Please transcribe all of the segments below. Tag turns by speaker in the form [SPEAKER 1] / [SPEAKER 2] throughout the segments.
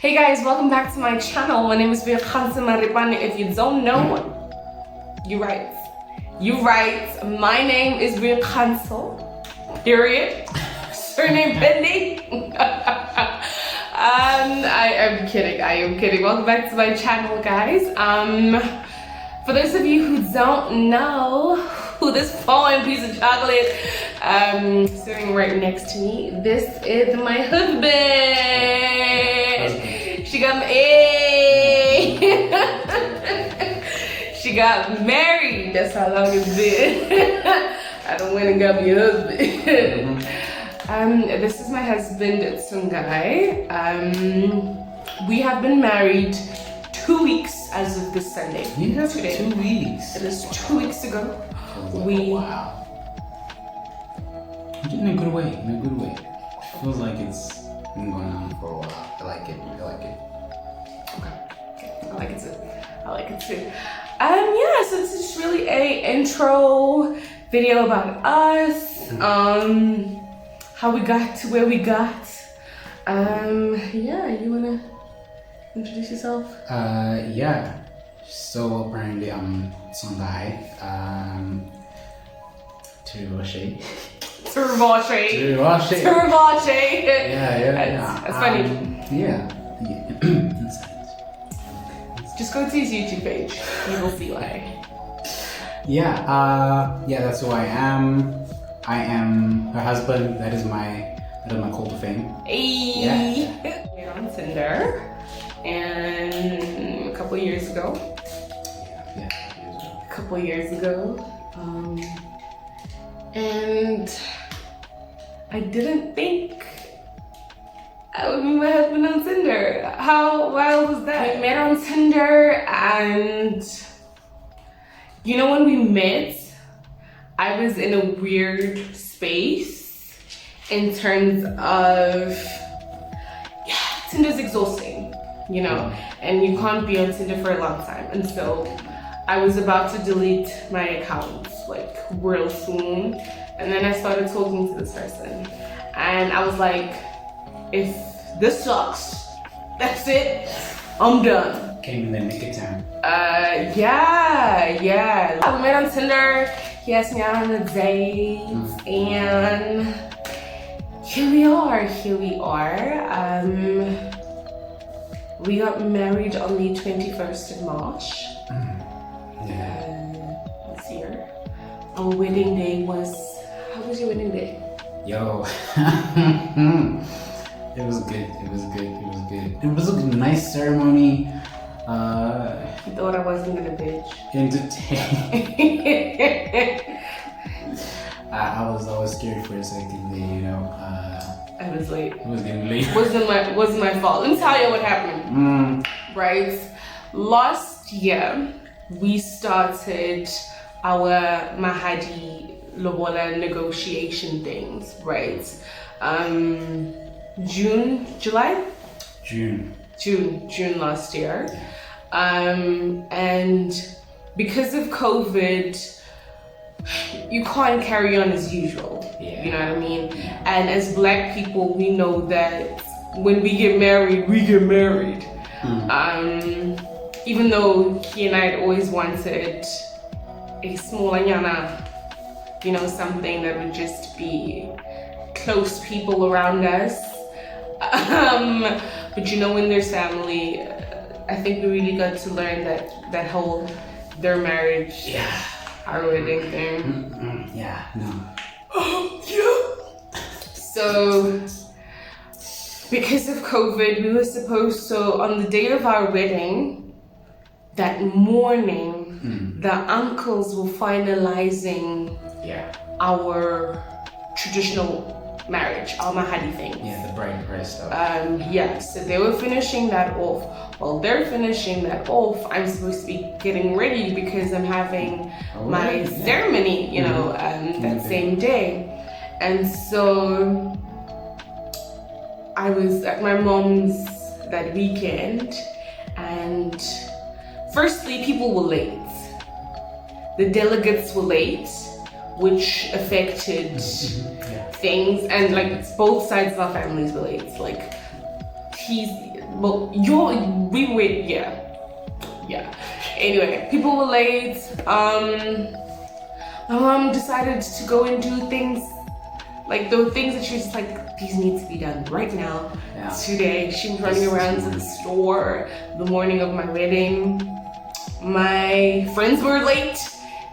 [SPEAKER 1] Hey guys, welcome back to my channel. My name is Maripane. If you don't know, you're right. You're right. My name is Cancel. Period. Surname pending. I am kidding. I am kidding. Welcome back to my channel, guys. For those of you who don't know who this fallen piece of chocolate sitting right next to me, this is my husband. She got she got married. That's how long it's been. I don't went and got me a husband. This is my husband, Tsungai. We have been married 2 weeks as of this Sunday.
[SPEAKER 2] Yeah,
[SPEAKER 1] today.
[SPEAKER 2] 2 weeks.
[SPEAKER 1] It is 2 weeks ago.
[SPEAKER 2] Wow. In a good way. In a good way. Feels like it's been going on for a while. I like it.
[SPEAKER 1] Okay. I like it too. Yeah, so this is really a intro video about us. How we got to where we got. Yeah, you wanna introduce yourself?
[SPEAKER 2] Yeah. So apparently I'm Sondai. Turvache. Yeah.
[SPEAKER 1] That's funny.
[SPEAKER 2] Yeah.
[SPEAKER 1] Just go to his YouTube page. You will see why.
[SPEAKER 2] Yeah, that's who I am. I am her husband. That is my call to fame.
[SPEAKER 1] Hey.
[SPEAKER 2] Yeah.
[SPEAKER 1] We're on Tinder, and a couple years ago.
[SPEAKER 2] Yeah.
[SPEAKER 1] A couple years ago. And I didn't think I would meet my husband on Tinder. How wild was that? We met on Tinder, and you know, when we met, I was in a weird space in terms of, Tinder's exhausting, you know, and you can't be on Tinder for a long time. And so I was about to delete my account like real soon. And then I started talking to this person, and I was like, if this sucks, that's it, I'm done.
[SPEAKER 2] Came in the nick of time.
[SPEAKER 1] Yeah. We met on Tinder. He asked me out on a date, and here we are. We got married on the 21st of March. This year. Our wedding day was, how was your wedding day?
[SPEAKER 2] Yo. It was good. It was a nice ceremony.
[SPEAKER 1] You thought I wasn't gonna bitch.
[SPEAKER 2] I was scared for a second there, you know.
[SPEAKER 1] I was late.
[SPEAKER 2] It was getting late.
[SPEAKER 1] Wasn't my fault. Let me tell you what happened. Right, last year we started our Mahadi Lobola negotiation things. Right, June last year. And because of COVID, you can't carry on as usual.
[SPEAKER 2] Yeah.
[SPEAKER 1] You know what I mean? And as Black people, we know that when we get married, we get married. Even though he and I had always wanted a small anyana, you know, something that would just be close people around us. But you know, when there's family, I think we really got to learn that whole their marriage, our wedding thing. So because of COVID, we were supposed to, on the day of our wedding, that morning, the uncles were finalizing our traditional marriage, our Mahadi thing.
[SPEAKER 2] Yeah, the bride price stuff.
[SPEAKER 1] So they were finishing that off. While they're finishing that off, I'm supposed to be getting ready because I'm having my ceremony, you know, that same day. And so I was at my mom's that weekend, and firstly, people were late. The delegates were late, which affected things, and like both sides of our families were late. Like Well, we wait, yeah. Anyway, people were late. My mom decided to go and do things, like the things that she was just like, these need to be done right now, today. She was running around to the store the morning of my wedding. My friends were late.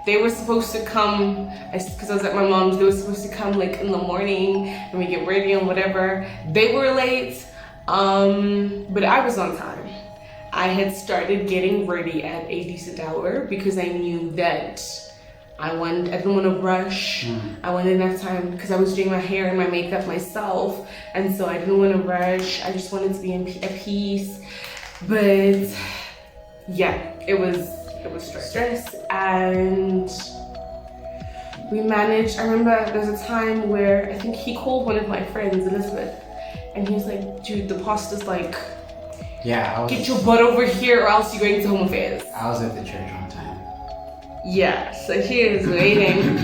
[SPEAKER 1] They were supposed to come, because I was at my mom's, they were supposed to come like in the morning and we get ready and whatever. They were late, but I was on time. I had started getting ready at a decent hour because I knew that I didn't want to rush. I wanted enough time because I was doing my hair and my makeup myself, and so I didn't want to rush. I just wanted to be at peace. But yeah, it was stress, and we managed. I remember there was a time where I think he called one of my friends, Elizabeth, and he was like, dude, the pastor's like, get your butt over here or else you're going to Home Affairs.
[SPEAKER 2] I was at the church one time.
[SPEAKER 1] Yeah, so he is waiting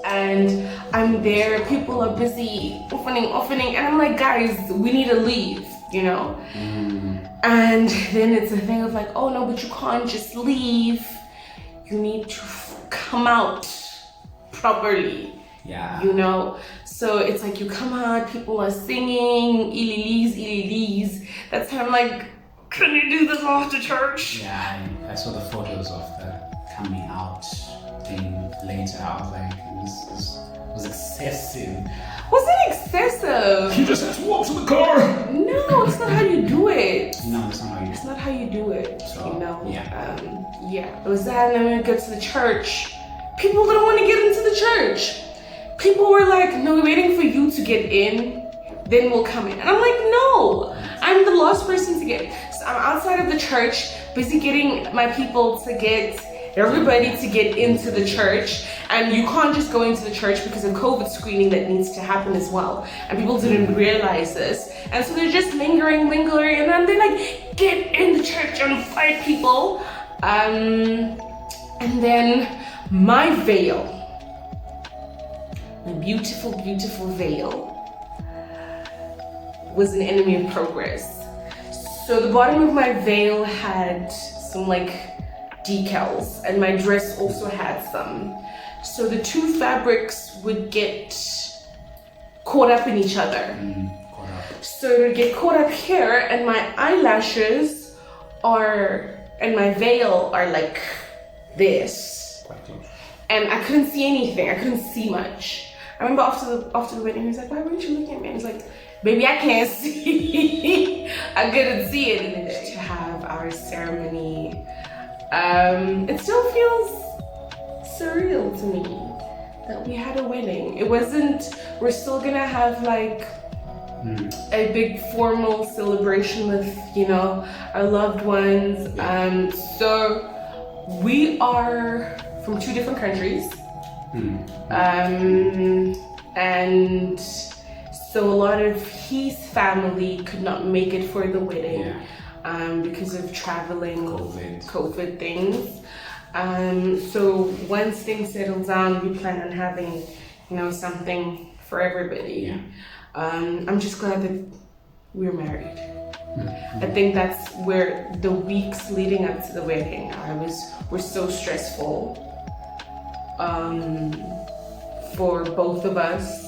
[SPEAKER 1] and I'm there, people are busy opening, and I'm like, guys, we need to leave, you know? And then it's a thing of like, oh no, but you can't just leave. You need to come out properly.
[SPEAKER 2] Yeah.
[SPEAKER 1] You know? So it's like you come out, people are singing, ililis. That's how I'm like, can you do this after church?
[SPEAKER 2] Yeah, I saw the photos of the coming out thing later. I was like, this was excessive.
[SPEAKER 1] Wasn't excessive.
[SPEAKER 2] You just have to walk to the car.
[SPEAKER 1] No, it's not how you do it.
[SPEAKER 2] No, that's not how you do it.
[SPEAKER 1] It's not how you do it.
[SPEAKER 2] So,
[SPEAKER 1] you know.
[SPEAKER 2] Yeah.
[SPEAKER 1] It was that, and then we get to the church. People didn't want to get into the church. People were like, no, we're waiting for you to get in, then we'll come in. And I'm like, no, I'm the last person to get in. So I'm outside of the church, busy getting my people to get everybody to get into the church, and you can't just go into the church because of COVID screening that needs to happen as well, and people didn't realize this, and so they're just lingering, and then they like get in the church and fight people, and then my veil, my beautiful veil, was an enemy of progress. So the bottom of my veil had some like decals, and my dress also had some. So the two fabrics would get caught up in each other. So it would get caught up here, and my eyelashes and my veil are like this. And I couldn't see anything. I couldn't see much. I remember after the wedding, he was like, why weren't you looking at me? I was like, baby, I can't see. I couldn't see it. To have our ceremony, it still feels surreal to me that we had a wedding. It wasn't, we're still gonna have like a big formal celebration with, you know, our loved ones. So we are from two different countries. And so a lot of his family could not make it for the wedding because of traveling, COVID things. So once things settle down, we plan on having, you know, something for everybody. I'm just glad that we're married. I think that's where the weeks leading up to the wedding, were so stressful for both of us,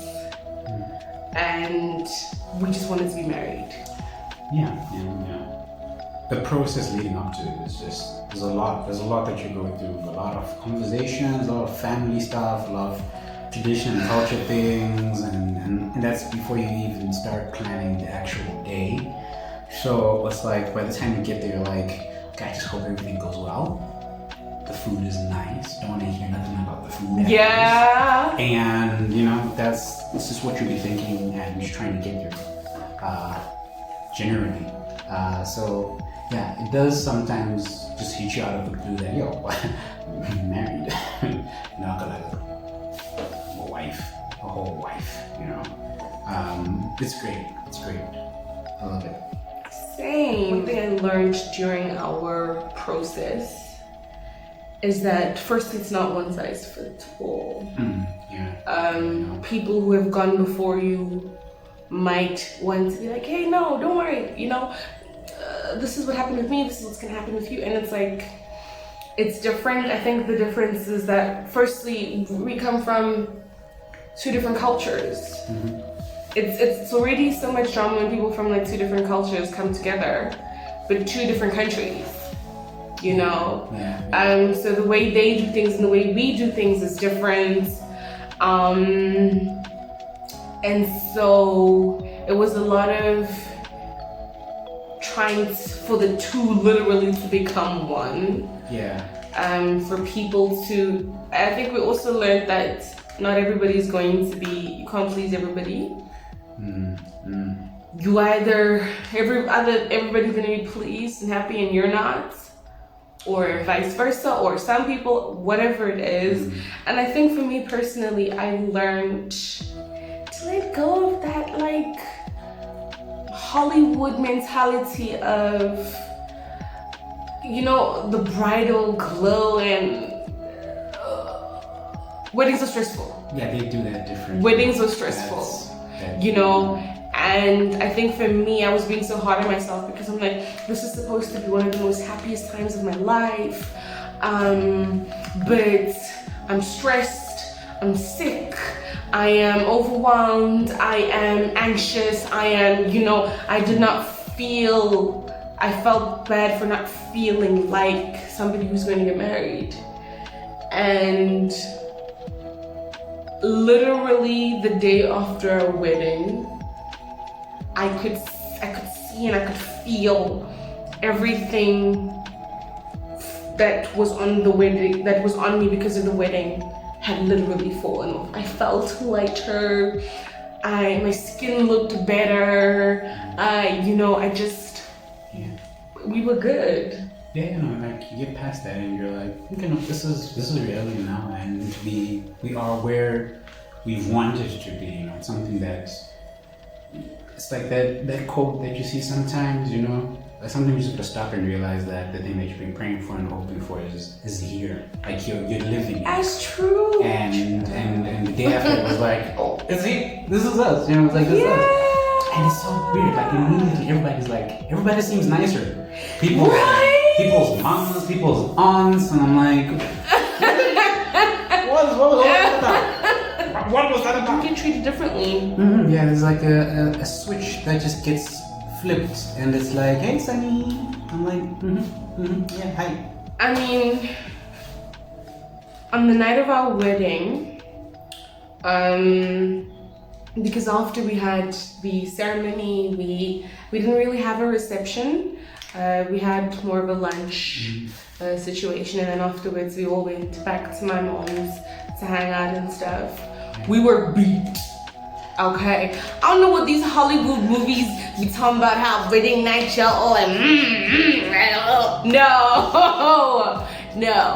[SPEAKER 1] and we just wanted to be married.
[SPEAKER 2] The process leading up to it is just, there's a lot that you're going through, a lot of conversations, a lot of family stuff, a lot of tradition and culture things, and that's before you even start planning the actual day. So it's like, by the time you get there, you're like, okay, I just hope everything goes well. The food is nice. Don't want to hear nothing about the food.
[SPEAKER 1] Yeah.
[SPEAKER 2] And you know, this is what you'll be thinking, and you're trying to get there. Generally. So yeah, it does sometimes just hit you out of the blue that, yo, I'm married. Not gonna have a whole wife, you know. It's great. I love it.
[SPEAKER 1] Same. One thing I learned during our process is that first, it's not one size fits all. People who have gone before you might want to be like, hey, no, don't worry, you know, this is what happened with me, this is what's gonna happen with you. And it's like, it's different. I think the difference is that firstly, we come from 2 different cultures.
[SPEAKER 2] Mm-hmm.
[SPEAKER 1] It's already so much drama when people from like 2 different cultures come together, but 2 different countries, you know?
[SPEAKER 2] Yeah.
[SPEAKER 1] So the way they do things and the way we do things is different. And so it was a lot of trying for the 2 literally to become one.
[SPEAKER 2] Yeah.
[SPEAKER 1] For people to, I think we also learned that not everybody is going to be, you can't please everybody. You either, everybody's gonna be pleased and happy and you're not, or vice versa, or some people, whatever it is. And I think for me personally, I learned to let go of that like Hollywood mentality of, you know, the bridal glow and weddings are stressful.
[SPEAKER 2] Yeah, they do that differently.
[SPEAKER 1] Weddings are stressful, you know. And I think for me, I was being so hard on myself because I'm like, this is supposed to be one of the most happiest times of my life, but I'm stressed, I'm sick, I am overwhelmed, I am anxious, I am, you know, I felt bad for not feeling like somebody who's going to get married. And literally the day after a wedding, I could see and I could feel everything that was on the wedding, that was on me because of the wedding, had literally fallen off. I felt lighter. My skin looked better. We were good.
[SPEAKER 2] Yeah, you know, like you get past that and you're like, okay, no, this is reality now, and we are where we've wanted to be. You know, something that's, it's like that quote that you see sometimes. You know, like sometimes you just gotta stop and realize that the thing that you've been praying for and hoping for is here. Like you're living it.
[SPEAKER 1] That's true.
[SPEAKER 2] And the day after it was like, oh, this is us. You know, it's like this is us. And it's so weird. Like immediately everybody seems nicer. People's moms, people's aunts, and I'm like, what was that about?
[SPEAKER 1] You get treated differently.
[SPEAKER 2] Mm-hmm. Yeah, there's like a switch that just gets flipped, and it's like, hey, Sunny. I'm like, yeah, hi.
[SPEAKER 1] I mean, on the night of our wedding, because after we had the ceremony, we didn't really have a reception. We had more of a lunch situation, and then afterwards we all went back to my mom's to hang out and stuff. We were beat. Okay, I don't know what these Hollywood movies be talking about, how wedding night y'all all like no.
[SPEAKER 2] I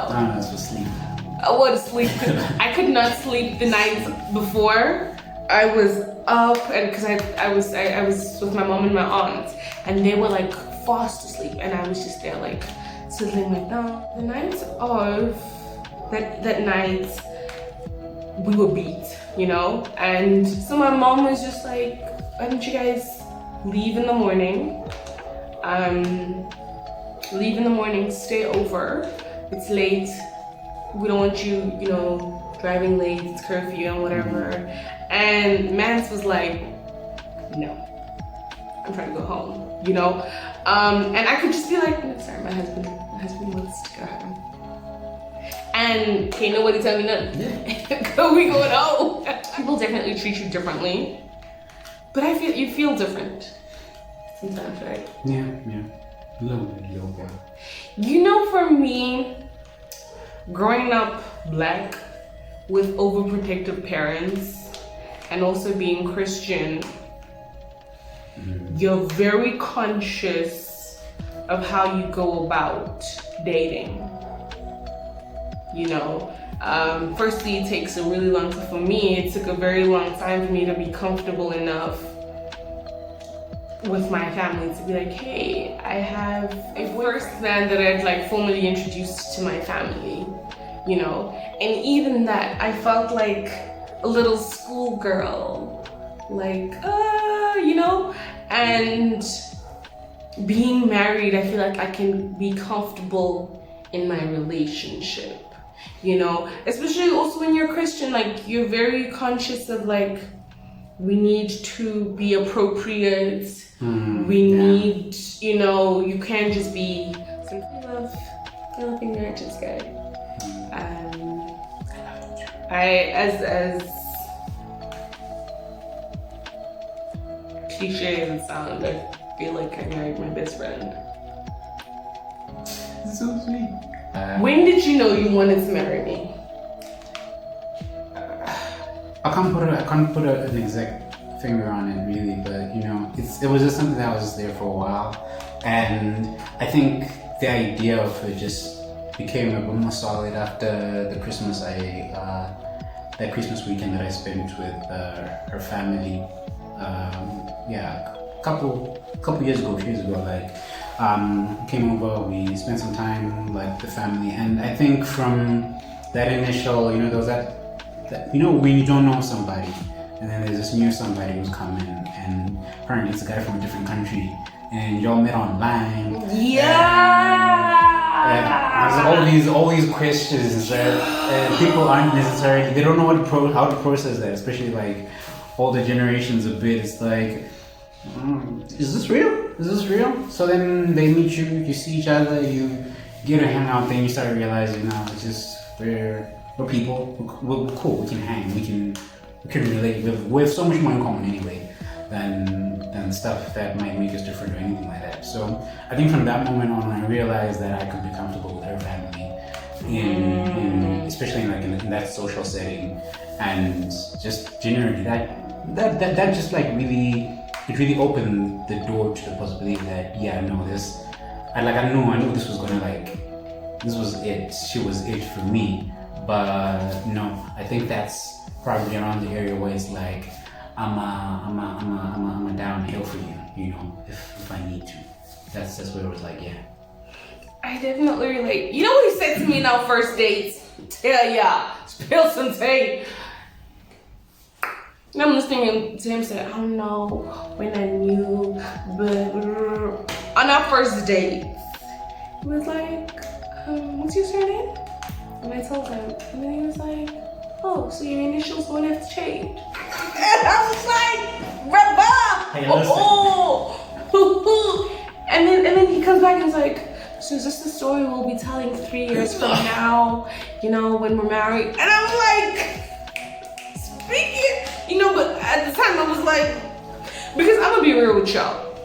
[SPEAKER 2] don't know, it's for sleep.
[SPEAKER 1] I was sleep. I could not sleep the night before. I was up, and because I was with my mom and my aunt, and they were like fast asleep, and I was just there like sitting like down. The night of that night, we were beat, you know, and so my mom was just like, why don't you guys leave in the morning? Leave in the morning, stay over. It's late. We don't want you, you know, driving late. It's curfew and whatever. And Mance was like, no, I'm trying to go home, you know? And I could just be like, sorry, my husband wants to go home. And can't nobody tell me nothing. Yeah. We going home. People definitely treat you differently. But you feel different sometimes, right?
[SPEAKER 2] Yeah. A little bit.
[SPEAKER 1] You know, for me, growing up Black with overprotective parents, and also being Christian, you're very conscious of how you go about dating. You know, firstly, it takes a really long time. For me, it took a very long time for me to be comfortable enough with my family to be like, hey, I have a first man that I'd like formally introduced to my family, you know, and even that, I felt like a little schoolgirl, like, you know, and being married, I feel like I can be comfortable in my relationship, you know, especially also when you're Christian, like you're very conscious of like, we need to be appropriate, we need, you know, you can't just be some I love being married to this guy. As cliche as it sounds, I feel like I married my best friend.
[SPEAKER 2] So sweet.
[SPEAKER 1] When did you know you wanted to marry me?
[SPEAKER 2] I can't put an exact finger on it really, but you know, it was just something that was there for a while, and I think the idea of it just became a bit more solid after the Christmas that Christmas weekend that I spent with her family. A couple years ago, a few years ago, like came over, we spent some time like the family, and I think from that initial, you know, there was that you know, when you don't know somebody and then there's this new somebody who's coming, and apparently it's a guy from a different country and y'all met online. There's all these questions that people aren't necessarily, they don't know how to process that, especially like older generations a bit. It's like, is this real? Is this real? So then they meet you, you see each other, you get to hang out, then you start realizing, it's just we're people, we're cool, we can hang, we can relate, we have so much more in common anyway than stuff that might make us different or anything like that. So I think from that moment on, I realized that I could be comfortable with her family, especially in that social setting, and just generally that just like really opened the door to the possibility that I knew this was gonna this was it. She was it for me. But no, I think that's probably around the area where it's like I'm a downhill for you, you know, if I need to. That's where it was like, yeah.
[SPEAKER 1] I definitely relate. You know what he said to me in our first dates? Tell ya, spill some tea. And I'm listening to him say, I don't know when I knew, but on our first date, he was like, what's your surname? And I told him, and then he was like, oh, so your initials won't have to change. And I was like, and then he comes back and he's like, so is this the story we'll be telling 3 years from now, you know, when we're married? And I'm like, speaking, you know, but at the time I was like, because I'm gonna be real with y'all,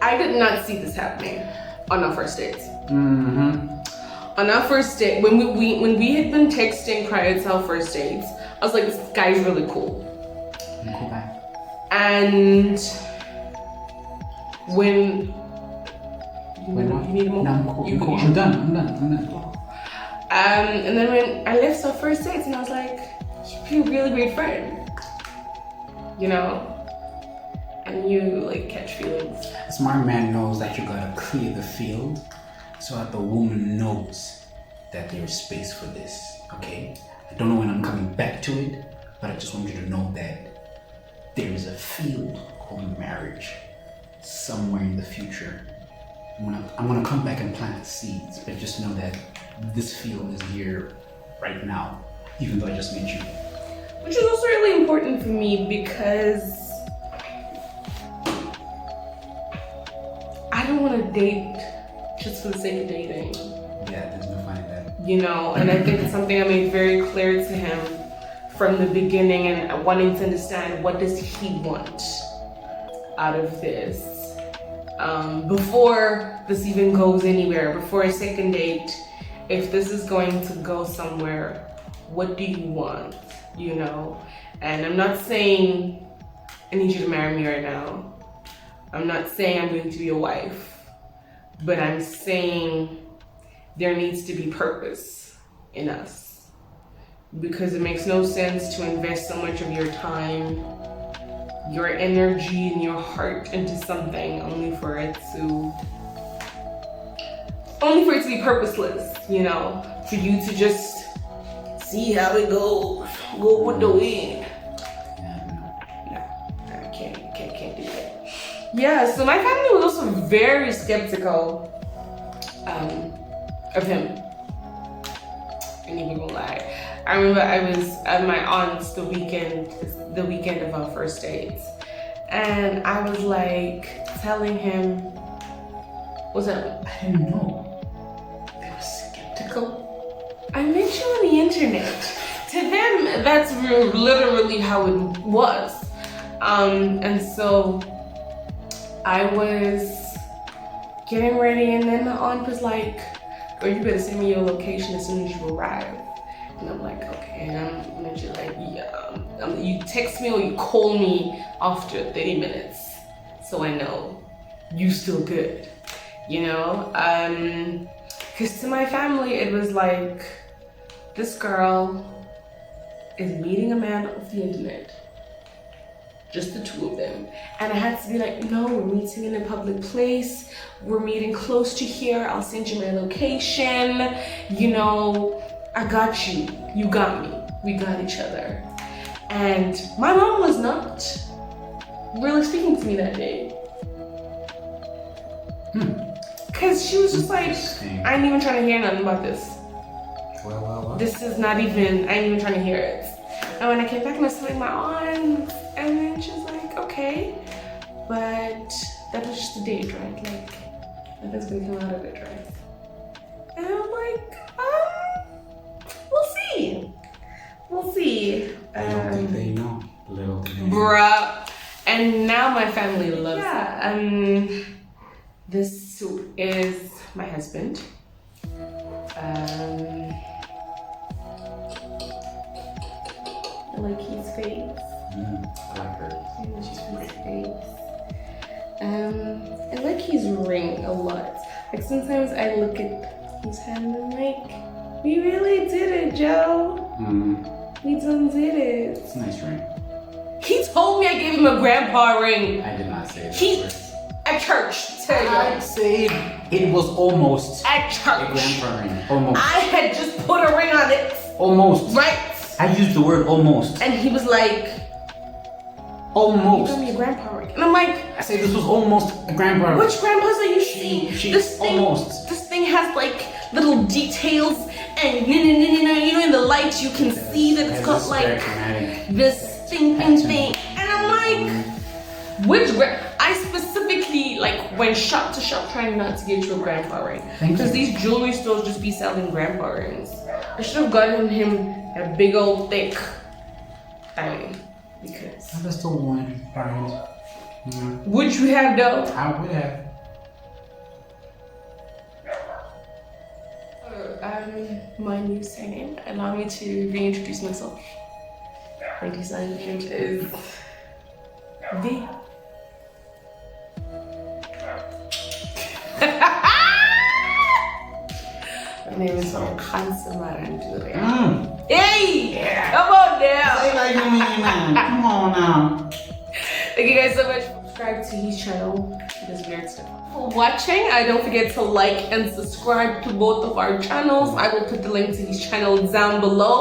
[SPEAKER 1] I did not see this happening on our first dates. On our first date, when we had been texting prior to our first dates, I was like, this guy's really cool.
[SPEAKER 2] Cool guy.
[SPEAKER 1] And when you need more?
[SPEAKER 2] No, I'm cool. I'm done.
[SPEAKER 1] And then when I left our first dates, and I was like, you'd be a really great friend, you know, and you like catch feelings.
[SPEAKER 2] A smart man knows that you gotta clear the field so that the woman knows that there is space for this. Okay, I don't know when I'm coming back to it, but I just want you to know that there is a field called marriage somewhere in the future. I'm gonna come back and plant the seeds, but just know that this field is here right now, even though I just met you.
[SPEAKER 1] Which is also really important for me because I don't want to date just for the sake of dating.
[SPEAKER 2] Yeah, there's no fun in that.
[SPEAKER 1] You know, and I think it's something I made very clear to him from the beginning, and wanting to understand what does he want out of this. Before this even goes anywhere, before a second date, if this is going to go somewhere, what do you want, you know? And I'm not saying I need you to marry me right now. I'm not saying I'm going to be your wife, but I'm saying there needs to be purpose in us, because it makes no sense to invest so much of your time, your energy, and your heart into something only for it to be purposeless, you know, for you to just see how it goes, go with the wind. No, I can't do that. Yeah, so my family was also very skeptical of him. And even gonna lie, I remember I was at my aunt's the weekend of our first dates, and I was like telling him, what's up?
[SPEAKER 2] I didn't know. They were skeptical.
[SPEAKER 1] I met you on the internet. To them, that's literally how it was. And so I was getting ready, and then my aunt was like, "Girl, you better send me your location as soon as you arrive." And I'm like, okay. And I'm literally like, yeah. You text me or you call me after 30 minutes, so I know you still good, you know? Because to my family, it was like, this girl is meeting a man off the internet. Just the two of them. And I had to be like, no, we're meeting in a public place. We're meeting close to here. I'll send you my location. You know, I got you. You got me. We got each other. And my mom was not really speaking to me that day. Because she was just like, I ain't even trying to hear nothing about this.
[SPEAKER 2] Well.
[SPEAKER 1] This is not even, I ain't even trying to hear it. And when I came back, I was telling my aunt, and then she was like, okay, but that was just a date, right? Like, nothing's gonna come out of it, right? And I'm like, we'll see. We'll see.
[SPEAKER 2] I don't think they know. Little do they know.
[SPEAKER 1] Bruh. And now my family loves it. This is my husband. I like his face.
[SPEAKER 2] I like her.
[SPEAKER 1] I like his face. I like his ring a lot. Like sometimes I look at his hand and I'm like, we really did it, Joe. We done did it.
[SPEAKER 2] It's a nice ring.
[SPEAKER 1] He told me I gave him a grandpa ring.
[SPEAKER 2] I did not say that.
[SPEAKER 1] He at church. Tell you.
[SPEAKER 2] I said it was almost
[SPEAKER 1] At
[SPEAKER 2] a
[SPEAKER 1] church.
[SPEAKER 2] grandpa ring. Almost.
[SPEAKER 1] I had just put a ring on it.
[SPEAKER 2] Almost.
[SPEAKER 1] Right?
[SPEAKER 2] I used the word almost.
[SPEAKER 1] And he was like,
[SPEAKER 2] Almost.
[SPEAKER 1] you got me a grandpa ring. And I'm like,
[SPEAKER 2] I said this was almost a grandpa ring.
[SPEAKER 1] which grandpas are you seeing?
[SPEAKER 2] Almost.
[SPEAKER 1] This thing has like little details, and you know, in the light you can see that it's got like this thing. And I'm like, which I specifically like went shop to shop trying not to get you a grandpa ring. Because these jewelry stores just be selling grandpa rings. I should have gotten him a big old thick thing. Because
[SPEAKER 2] I just don't want parents.
[SPEAKER 1] would you have though?
[SPEAKER 2] I would have.
[SPEAKER 1] My new surname. Allow me to reintroduce myself. My design name is V. My name is Handsome Maranduria. Hey! Yeah. Come on now!
[SPEAKER 2] Say like you mean now. Come on now.
[SPEAKER 1] Thank you guys so much. Subscribe to his channel. He does weird stuff. For watching, don't forget to like and subscribe to both of our channels. I will put the link to his channel down below.